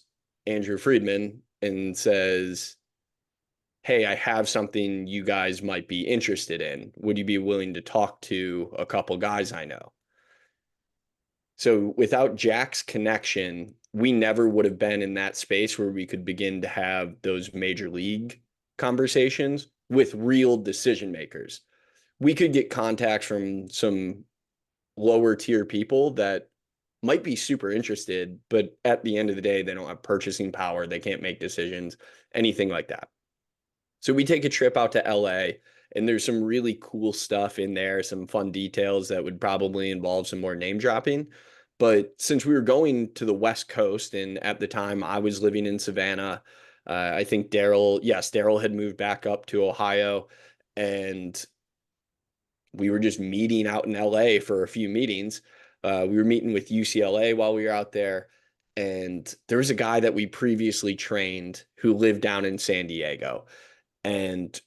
Andrew Friedman and says, "Hey, I have something you guys might be interested in. Would you be willing to talk to a couple guys I know?" So without Jack's connection, we never would have been in that space where we could begin to have those major league conversations with real decision makers. We could get contacts from some lower tier people that might be super interested, but at the end of the day, they don't have purchasing power. They can't make decisions, anything like that. So we take a trip out to LA, and there's some really cool stuff in there, some fun details that would probably involve some more name dropping. But since we were going to the West Coast, and at the time I was living in Savannah, I think Daryl had moved back up to Ohio, and we were just meeting out in LA for a few meetings. We were meeting with UCLA while we were out there, and there was a guy that we previously trained who lived down in San Diego. And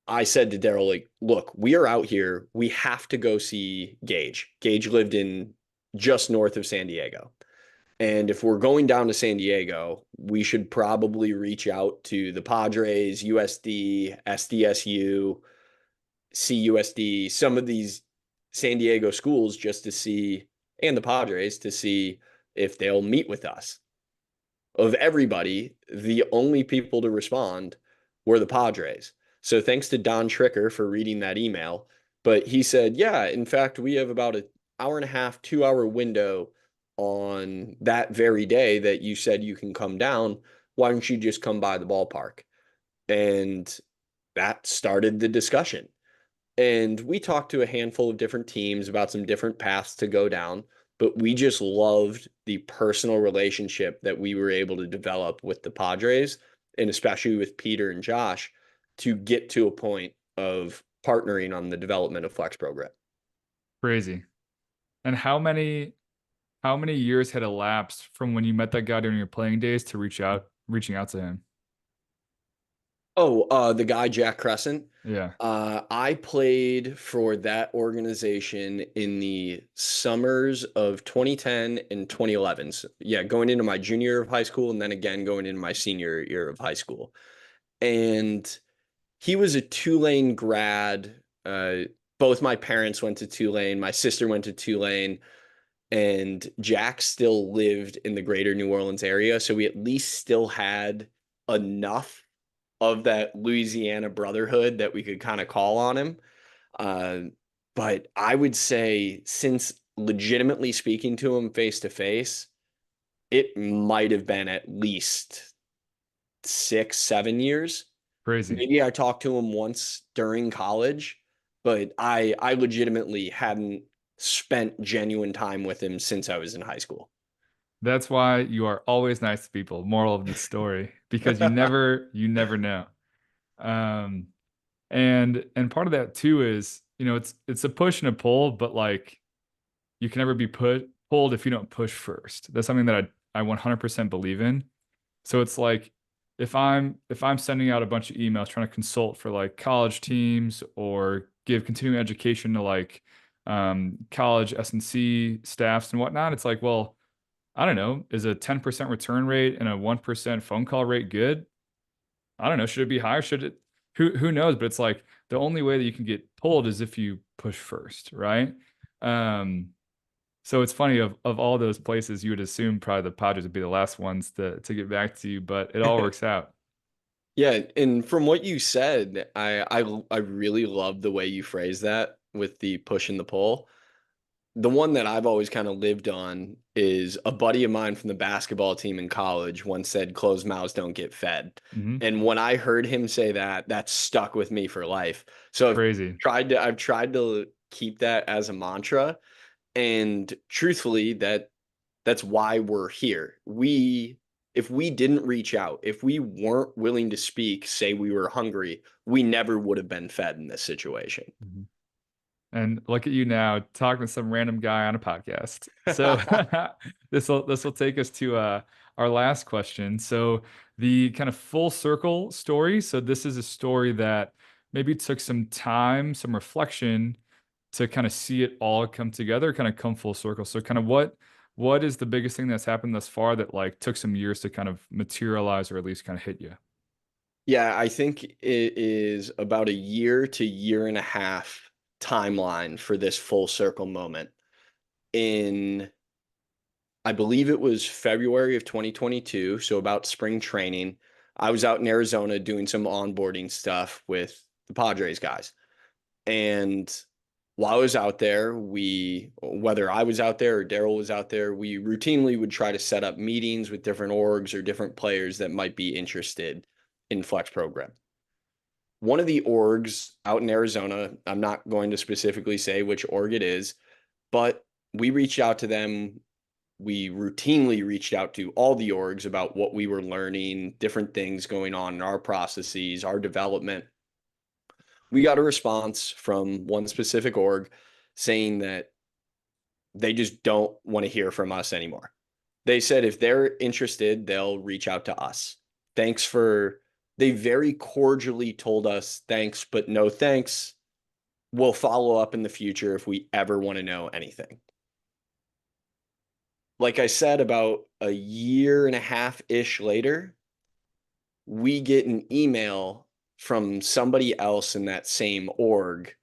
I said to Daryl, like, look, we are out here. We have to go see Gage. Gage lived in just north of San Diego. And if we're going down to San Diego, we should probably reach out to the Padres, USD, SDSU, CUSD, some of these San Diego schools just to see, and the Padres to see if they'll meet with us. Of everybody, the only people to respond were the Padres. So thanks to Don Tricker for reading that email. But he said, yeah, in fact, we have about an hour and a half, 2 hour window on that very day that you said you can come down. Why don't you just come by the ballpark? And that started the discussion. And we talked to a handful of different teams about some different paths to go down, but we just loved the personal relationship that we were able to develop with the Padres, and especially with Peter and Josh, to get to a point of partnering on the development of FlexPro Grip. Crazy. And how many years had elapsed from when you met that guy during your playing days to reach out? reaching out to him? Oh, the guy Jack Crescent. Yeah. I played for that organization in the summers of 2010 and 2011. So, yeah, going into my junior year of high school, and then again going into my senior year of high school. And he was a Tulane grad. Both my parents went to Tulane. My sister went to Tulane, and Jack still lived in the greater New Orleans area. So we at least still had enough of that Louisiana brotherhood that we could kind of call on him. Uh, but I would say, since legitimately speaking to him face to face, it might have been at least 6, 7 years. Crazy. Maybe I talked to him once during college, but I legitimately hadn't spent genuine time with him since I was in high school. That's why you are always nice to people. Moral of the story, because you never know. Um, and part of that too is, it's a push and a pull, but like you can never be pulled if you don't push first. That's something that I 100% believe in. So it's like if I'm sending out a bunch of emails trying to consult for like college teams or give continuing education to like college S&C staffs and whatnot, it's like, well, I don't know, is a 10% return rate and a 1% phone call rate good? I don't know. Should it be higher? Should it? Who knows? But it's like the only way that you can get pulled is if you push first, right? Um, so it's funny of all those places, you would assume probably the Padres would be the last ones to get back to you, but it all works out. Yeah, and from what you said, I really love the way you phrase that with the push and the pull. The one that I've always kind of lived on is a buddy of mine from the basketball team in college once said, "Closed mouths don't get fed." Hmm. And when I heard him say that, that stuck with me for life. So Crazy. I've tried to keep that as a mantra. And truthfully, that's why we're here. If we didn't reach out, if we weren't willing to speak, say we were hungry, we never would have been fed in this situation. Mhm. And look at you now talking to some random guy on a podcast. So this will take us to our last question. So the kind of full circle story. So this is a story that maybe took some time, some reflection to kind of see it all come together, kind of come full circle. So kind of what is the biggest thing that's happened thus far that like took some years to kind of materialize or at least kind of hit you? Yeah, I think it is about a year to year and a half timeline for this full circle moment. In, I believe it was February of 2022, so about spring training, I was out in Arizona doing some onboarding stuff with the Padres guys. And while I was out there, whether I was out there or Daryl was out there, we routinely would try to set up meetings with different orgs or different players that might be interested in FlexPro Grip. One of the orgs out in Arizona, I'm not going to specifically say which org it is, but we reached out to them. We routinely reached out to all the orgs about what we were learning, different things going on in our processes, our development. We got a response from one specific org saying that they just don't want to hear from us anymore. They said if they're interested, they'll reach out to us. Thanks for, they very cordially told us thanks, but no thanks. We'll follow up in the future if we ever want to know anything. Like I said, about a year and a half ish later, we get an email from somebody else in that same org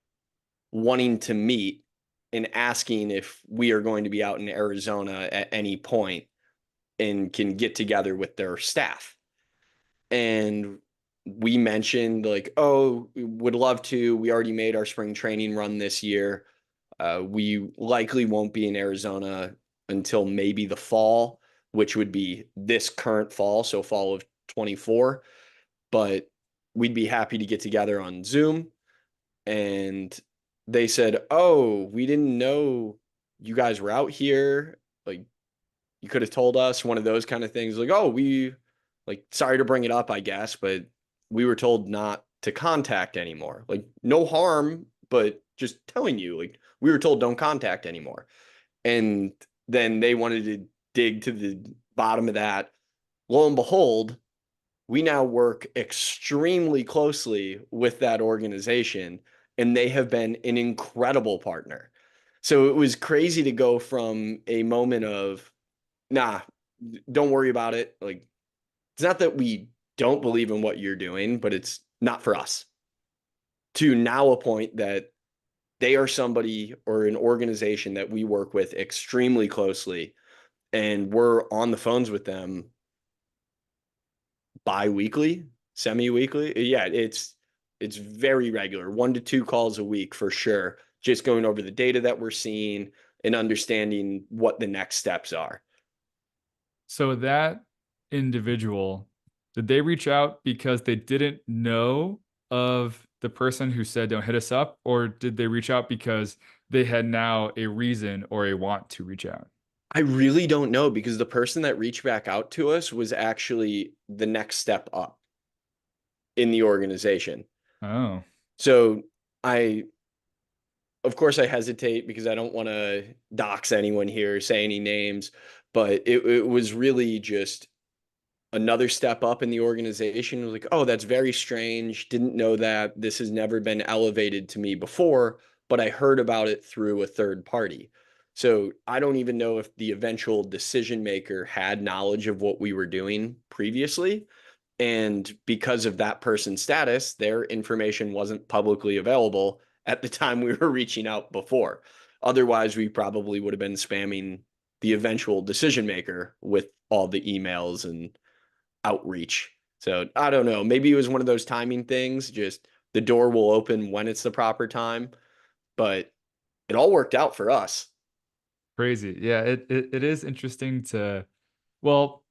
wanting to meet and asking if we are going to be out in Arizona at any point and can get together with their staff. And we mentioned like, oh, we would love to. We already made our spring training run this year. We likely won't be in Arizona until maybe the fall, which would be this current fall, so fall of 24. But we'd be happy to get together on Zoom. And they said, "Oh, we didn't know you guys were out here. Like, you could have told us," one of those kind of things. Like, "Oh, like, sorry to bring it up, I guess, but we were told not to contact anymore." Like, no harm, but just telling you, like, we were told don't contact anymore. And then they wanted to dig to the bottom of that. Lo and behold, we now work extremely closely with that organization, and they have been an incredible partner. So it was crazy to go from a moment of, nah, don't worry about it. Like, it's not that we don't believe in what you're doing, but it's not for us, to now a point that they are somebody or an organization that we work with extremely closely, and we're on the phones with them bi-weekly, semi-weekly. Yeah, it's very regular, 1 to 2 calls a week for sure, just going over the data that we're seeing and understanding what the next steps are. So that individual, did they reach out because they didn't know of the person who said don't hit us up, or did they reach out because they had now a reason or a want to reach out? I really don't know, because the person that reached back out to us was actually the next step up in the organization. Oh, So I, of course, I hesitate because I don't want to dox anyone here, say any names, but it was really just another step up in the organization. It was like, oh, that's very strange. Didn't know that. This has never been elevated to me before, but I heard about it through a third party. So I don't even know if the eventual decision maker had knowledge of what we were doing previously. And because of that person's status, their information wasn't publicly available at the time we were reaching out before. Otherwise, we probably would have been spamming the eventual decision maker with all the emails and outreach. So I don't know. Maybe it was one of those timing things, just the door will open when it's the proper time. But it all worked out for us. crazy. Yeah, it is interesting to, well,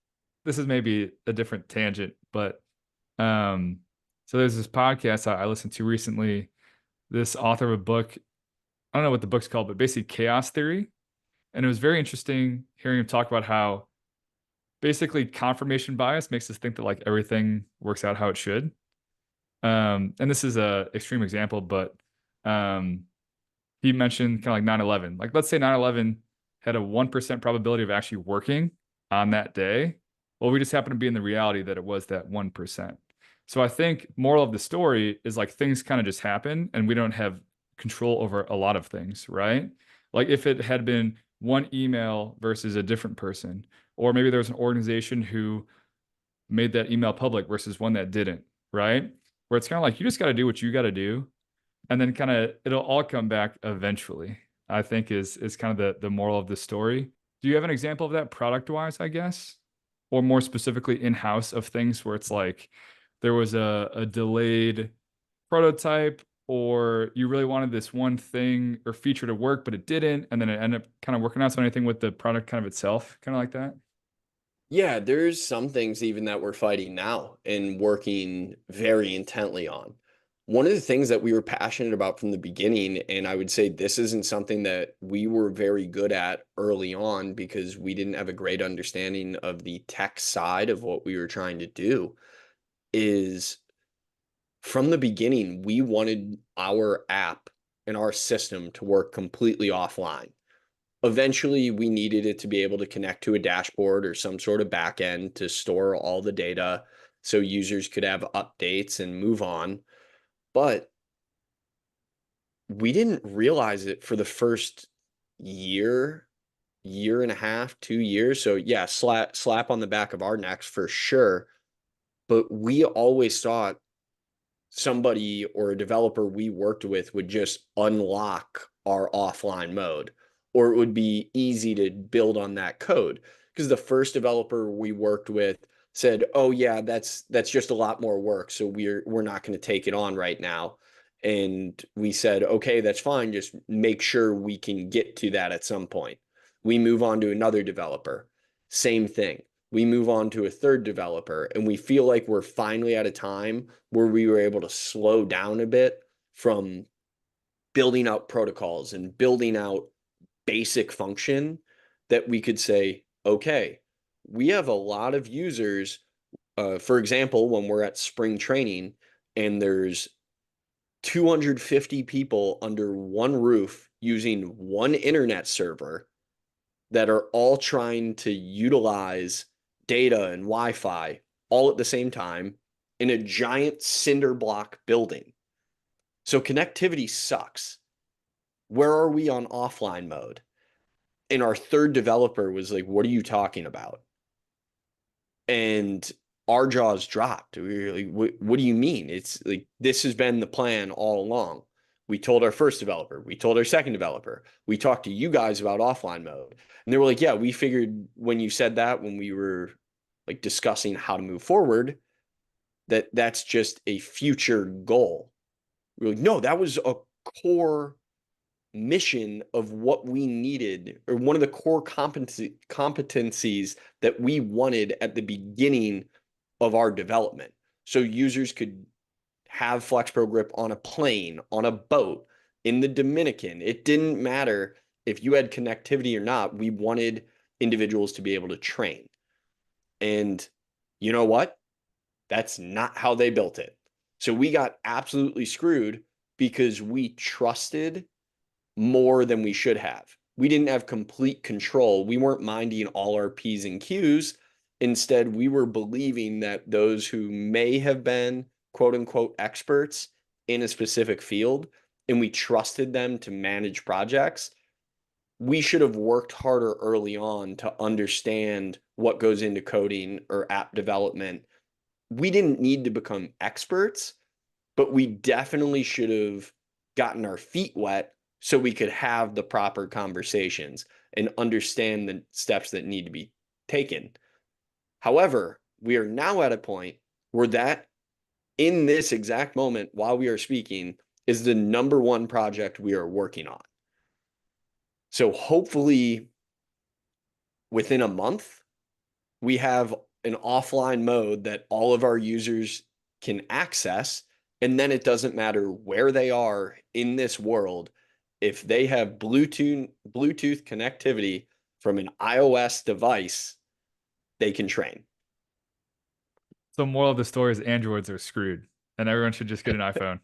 this is maybe a different tangent, but um so there's this podcast I listened to recently. This author of a book, I don't know what the book's called, but basically chaos theory. And it was very interesting hearing him talk about how basically confirmation bias makes us think that like everything works out how it should. And this is a extreme example, but um, he mentioned kind of like 9/11. Like, let's say 9/11 had a 1% probability of actually working on that day. Well, we just happen to be in the reality that it was that 1%. So I think moral of the story is like things kind of just happen and we don't have control over a lot of things, right? Like if it had been one email versus a different person, or maybe there was an organization who made that email public versus one that didn't, right? Where it's kind of like you just got to do what you got to do, and then kind of it'll all come back eventually. I think is kind of the moral of the story. Do you have an example of that product wise, I guess, or more specifically in house of things where it's like there was a delayed prototype, or you really wanted this one thing or feature to work, but it didn't, and then it ended up kind of working out. So anything with the product kind of itself, kind of like that. Yeah, there's some things even that we're fighting now and working very intently on. One of the things that we were passionate about from the beginning, and I would say this isn't something that we were very good at early on because we didn't have a great understanding of the tech side of what we were trying to do, is from the beginning, we wanted our app and our system to work completely offline. Eventually, we needed it to be able to connect to a dashboard or some sort of backend to store all the data so users could have updates and move on. But we didn't realize it for the first year, year and a half, 2 years. So yeah, slap on the back of our necks for sure. But we always thought somebody or a developer we worked with would just unlock our offline mode, or it would be easy to build on that code. Because the first developer we worked with said, "Oh yeah, that's just a lot more work, so we're not going to take it on right now." And we said, "Okay, that's fine. Just make sure we can get to that at some point." We move on to another developer. Same thing. We move on to a third developer, and we feel like we're finally at a time where we were able to slow down a bit from building out protocols and building out basic function, that we could say, okay, we have a lot of users. For example, when we're at spring training and there's 250 people under one roof using one internet server that are all trying to utilize data and Wi-Fi all at the same time in a giant cinder block building. So connectivity sucks. Where are we on offline mode? And our third developer was like, what are you talking about? And our jaws dropped. We were like, what do you mean? It's like, this has been the plan all along. We told our first developer, we told our second developer, we talked to you guys about offline mode. And they were like, yeah, we figured when you said that, when we were like discussing how to move forward, that that's just a future goal. We were like, no, that was a core mission of what we needed, or one of the core competencies that we wanted at the beginning of our development. So users could have FlexPro Grip on a plane, on a boat, in the Dominican. It didn't matter if you had connectivity or not. We wanted individuals to be able to train. And you know what? That's not how they built it. So we got absolutely screwed because we trusted more than we should have. We didn't have complete control. We weren't minding all our P's and Q's. Instead, we were believing that those who may have been quote unquote experts in a specific field, and we trusted them to manage projects, we should have worked harder early on to understand what goes into coding or app development. We didn't need to become experts, but we definitely should have gotten our feet wet so we could have the proper conversations and understand the steps that need to be taken. However, we are now at a point where that, in this exact moment while we are speaking, is the number one project we are working on. So hopefully within a month, we have an offline mode that all of our users can access. And then it doesn't matter where they are in this world. If they have Bluetooth connectivity from an iOS device, they can train. So moral of the story is androids are screwed, and everyone should just get an iPhone.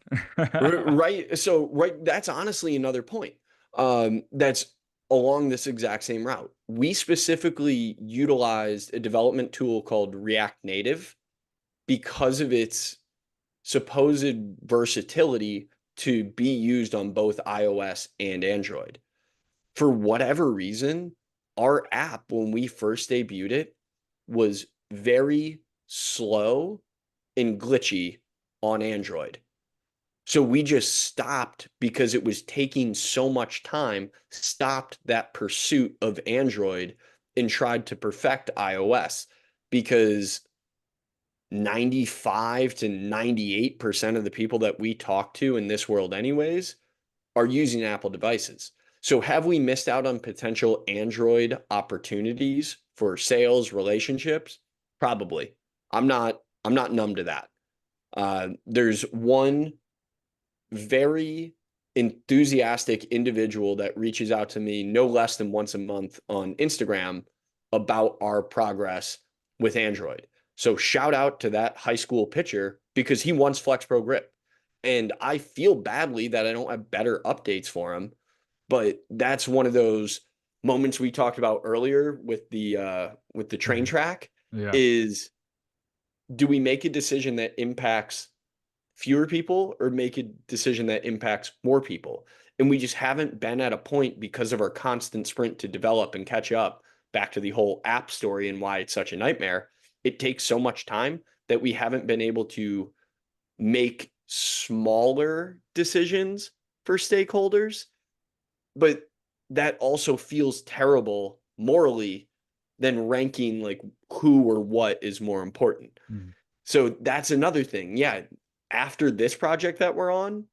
Right. So, right. That's honestly another point. That's along this exact same route. We specifically utilized a development tool called React Native because of its supposed versatility to be used on both iOS and Android. For whatever reason, our app, when we first debuted it, was very slow and glitchy on Android. So we just stopped because it was taking so much time, stopped that pursuit of Android and tried to perfect iOS because 95 to 98% of the people that we talk to in this world anyways are using Apple devices. So have we missed out on potential Android opportunities for sales, relationships? Probably. I'm not numb to that. There's one very enthusiastic individual that reaches out to me no less than once a month on Instagram about our progress with Android. So shout out to that high school pitcher because he wants FlexPro Grip. And I feel badly that I don't have better updates for him, but that's one of those moments we talked about earlier with the train track Yeah. is, do we make a decision that impacts fewer people or make a decision that impacts more people? And we just haven't been at a point because of our constant sprint to develop and catch up. Back to the whole app story and why it's such a nightmare. It takes so much time that we haven't been able to make smaller decisions for stakeholders. But that also feels terrible morally than ranking like who or what is more important. Mhm. So that's another thing. Yeah, after this project that we're on,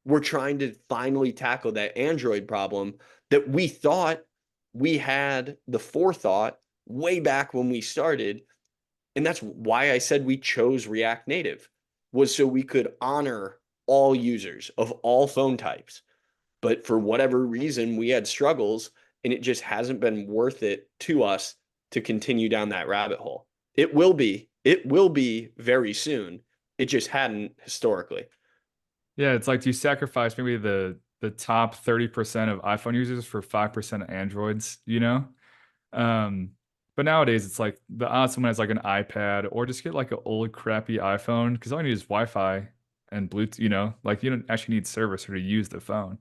we're trying to finally tackle that Android problem that we thought we had the forethought way back when we started. And that's why I said we chose React Native, was so we could honor all users of all phone types. But for whatever reason, we had struggles and it just hasn't been worth it to us to continue down that rabbit hole. It will be very soon. It just hadn't historically. Yeah, it's like, do you sacrifice maybe the top 30% of iPhone users for 5% of Androids, you know? Um, But nowadays it's like the odds someone has like an iPad or just get like an old crappy iPhone because all you need is Wi-Fi and Bluetooth, like you don't actually need service or to use the phone.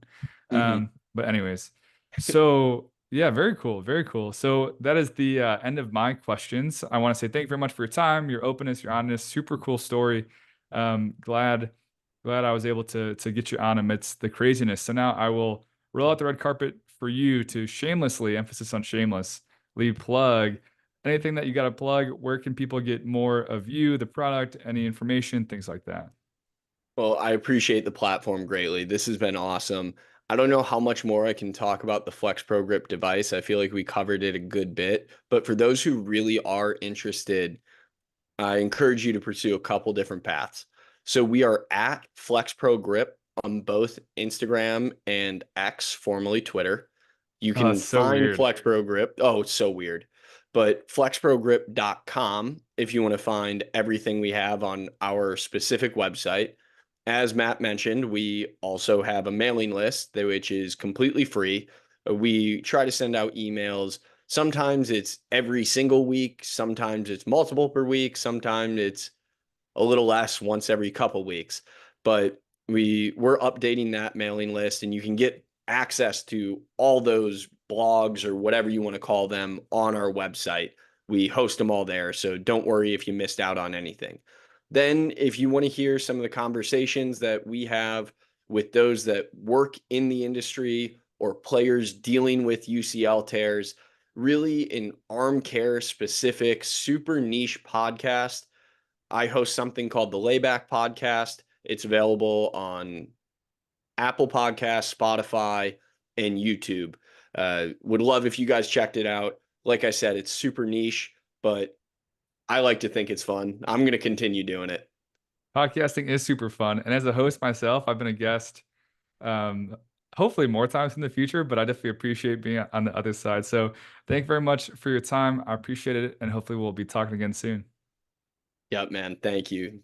Hmm. But anyways, so yeah, very cool, very cool. So that is the end of my questions. I want to say thank you very much for your time, your openness, your honest, super cool story. Glad I was able to get you on amidst the craziness. So now I will roll out the red carpet for you to shamelessly, emphasis on shameless, leave plug anything that you got to plug. Where can people get more of you, the product, any information, things like that? Well, I appreciate the platform greatly. This has been awesome. I don't know how much more I can talk about the FlexPro Grip device. I feel like we covered it a good bit, but for those who really are interested, I encourage you to pursue a couple different paths. So we are at FlexPro Grip on both Instagram and X, formerly Twitter. You Oh, can it's so find weird. FlexPro Grip. Oh, it's so weird. But flexprogrip.com if you want to find everything we have on our specific website. As Matt mentioned, we also have a mailing list which is completely free. We try to send out emails. Sometimes it's every single week, sometimes it's multiple per week, sometimes it's a little less once every couple weeks. But we're updating that mailing list, and you can get access to all those blogs or whatever you want to call them on our website. We host them all there, so don't worry if you missed out on anything. Then, if you want to hear some of the conversations that we have with those that work in the industry or players dealing with UCL tears, really an arm care specific, super niche podcast, I host something called the Layback Podcast. It's available on Apple Podcasts, Spotify, and YouTube. Would love if you guys checked it out. Like I said, it's super niche, but I like to think it's fun. I'm going to continue doing it. Podcasting is super fun. And as a host myself, I've been a guest um, hopefully more times in the future, but I definitely appreciate being on the other side. So thank you very much for your time. I appreciate it. And hopefully we'll be talking again soon. Yep, man. Thank you.